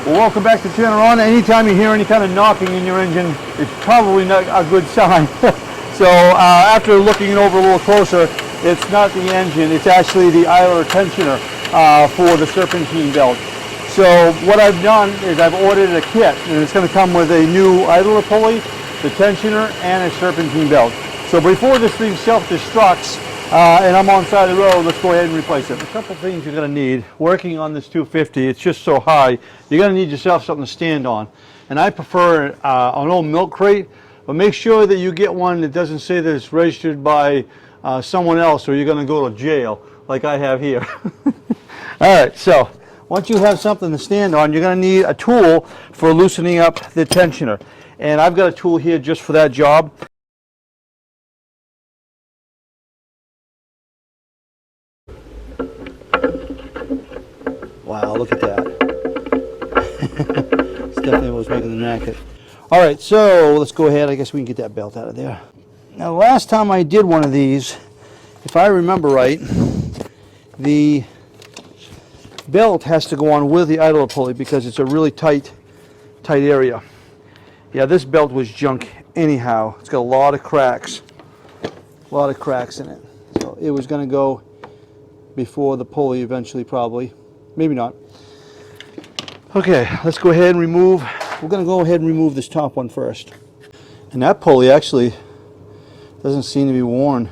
Well, welcome back to Turner On. Anytime you hear any kind of knocking in your engine, it's probably not a good sign. So after looking it over a little closer, it's not the engine, it's actually the idler tensioner for the serpentine belt. So what I've done is I've ordered a kit, and it's going to come with a new idler pulley, the tensioner, and a serpentine belt. So before this thing self-destructs, and I'm on the side of the road, let's go ahead and replace it. A couple things you're going to need. Working on this 250, it's just so high, you're going to need yourself something to stand on. And I prefer an old milk crate, but make sure that you get one that doesn't say that it's registered by someone else, or you're going to go to jail, like I have here. All right, so once you have something to stand on, you're going to need a tool for loosening up the tensioner. And I've got a tool here just for that job. Wow, look at that. It's definitely what was making the racket. All right, so let's go ahead. I guess we can get that belt out of there. Now, last time I did one of these, if I remember right, the belt has to go on with the idler pulley because it's a really tight area. Yeah, this belt was junk anyhow. It's got a lot of cracks in it. So it was going to go before the pulley eventually, probably. Maybe not. Okay, let's go ahead and remove. We're going to go ahead and remove this top one first. And that pulley actually doesn't seem to be worn.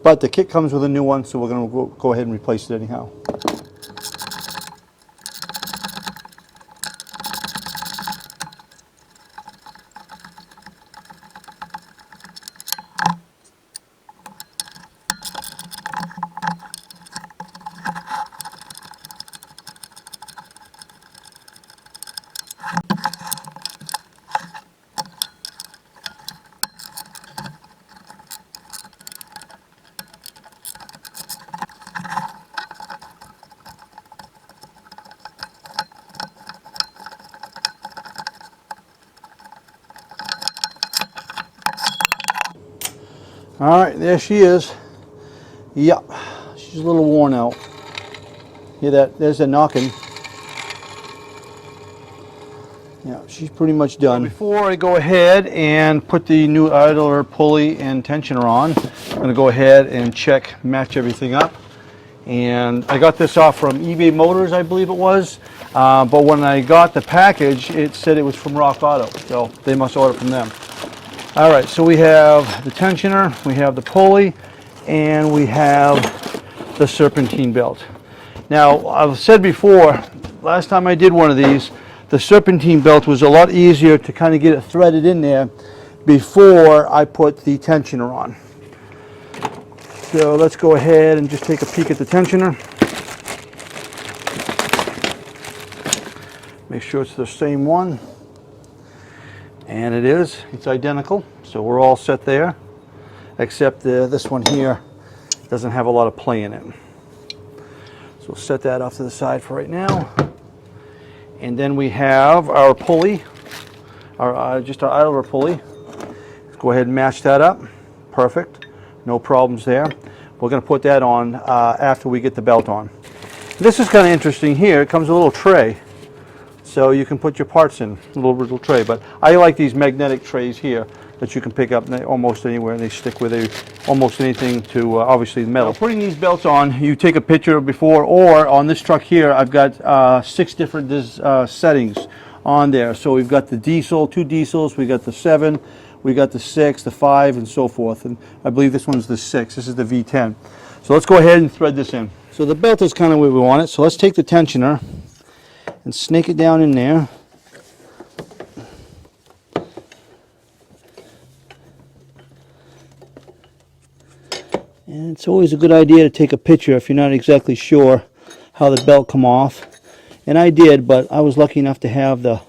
But the kit comes with a new one, so we're going to go ahead and replace it anyhow. All right, there she is. Yep, she's a little worn out. Hear that? There's a knocking. Yeah, she's pretty much done. So before I go ahead and put the new idler pulley and tensioner on, I'm going to go ahead and match everything up. And I got this off from eBay Motors, I believe it was. But when I got the package, it said it was from Rock Auto, so they must order from them. All right, so we have the tensioner, we have the pulley, and we have the serpentine belt. Now, I've said before, last time I did one of these, the serpentine belt was a lot easier to kind of get it threaded in there before I put the tensioner on. So let's go ahead and just take a peek at the tensioner. Make sure it's the same one. And it is. It's identical. So we're all set there. Except this one here doesn't have a lot of play in it. So we'll set that off to the side for right now. And then we have our pulley, just our idler pulley. Let's go ahead and match that up. Perfect. No problems there. We're going to put that on after we get the belt on. This is kind of interesting here. It comes with a little tray. So you can put your parts in a little tray. But I like these magnetic trays here that you can pick up almost anywhere, and they stick with almost anything to obviously metal. Now, putting these belts on, you take a picture before, or on this truck here, I've got 6 different settings on there. So we've got the diesel, 2 diesels, we got the 7, we got the 6, the 5, and so forth. And I believe this one's the 6. This is the V10. So let's go ahead and thread this in. So the belt is kind of where we want it. So let's take the tensioner and snake it down in there. And it's always a good idea to take a picture if you're not exactly sure how the belt come off. And I did, but I was lucky enough to have the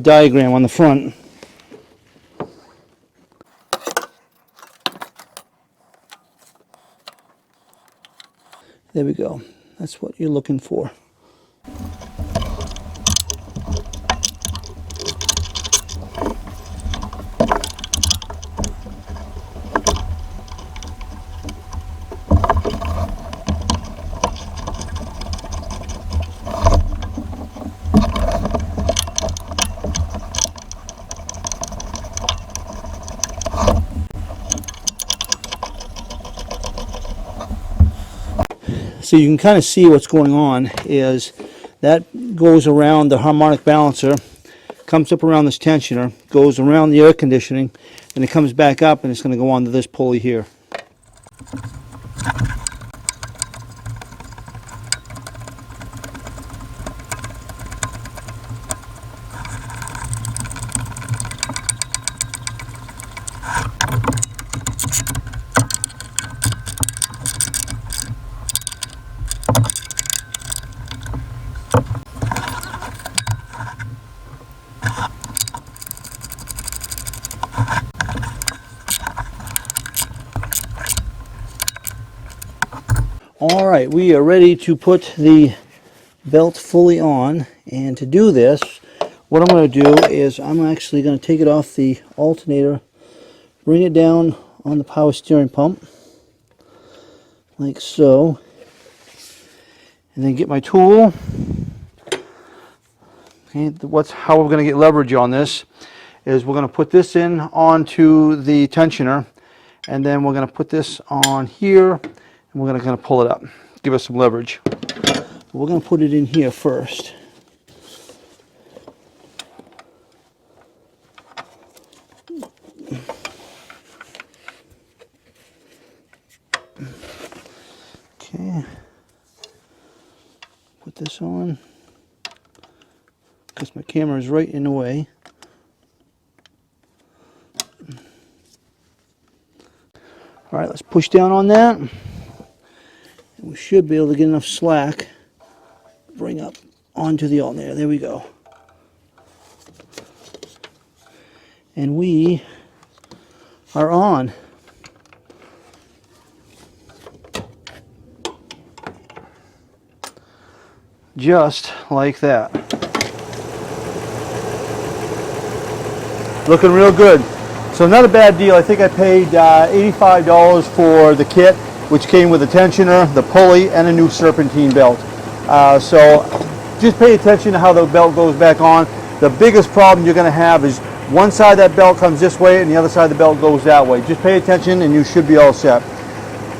diagram on the front. There we go. That's what you're looking for. so you can kind of see what's going on is that goes around the harmonic balancer, comes up around this tensioner, goes around the air conditioning, and it comes back up and it's going to go onto this pulley here. All right, we are ready to put the belt fully on, and to do this, what I'm going to do is I'm actually going to take it off the alternator, bring it down on the power steering pump, like so, and then get my tool. Okay, how we're going to get leverage on this is we're going to put this in onto the tensioner, and then we're going to put this on here. We're going to kind of pull it up, give us some leverage. We're going to put it in here first. Okay. Put this on, because my camera is right in the way. All right, let's push down on that. We should be able to get enough slack, bring up onto the alternator. There we go. And we are on. Just like that. Looking real good. So not a bad deal. I think I paid $85 for the kit, which came with a tensioner, the pulley, and a new serpentine belt. So just pay attention to how the belt goes back on. The biggest problem you're going to have is one side of that belt comes this way and the other side of the belt goes that way. Just pay attention and you should be all set.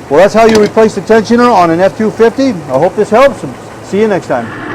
Well, that's how you replace the tensioner on an F250. I hope this helps. See you next time.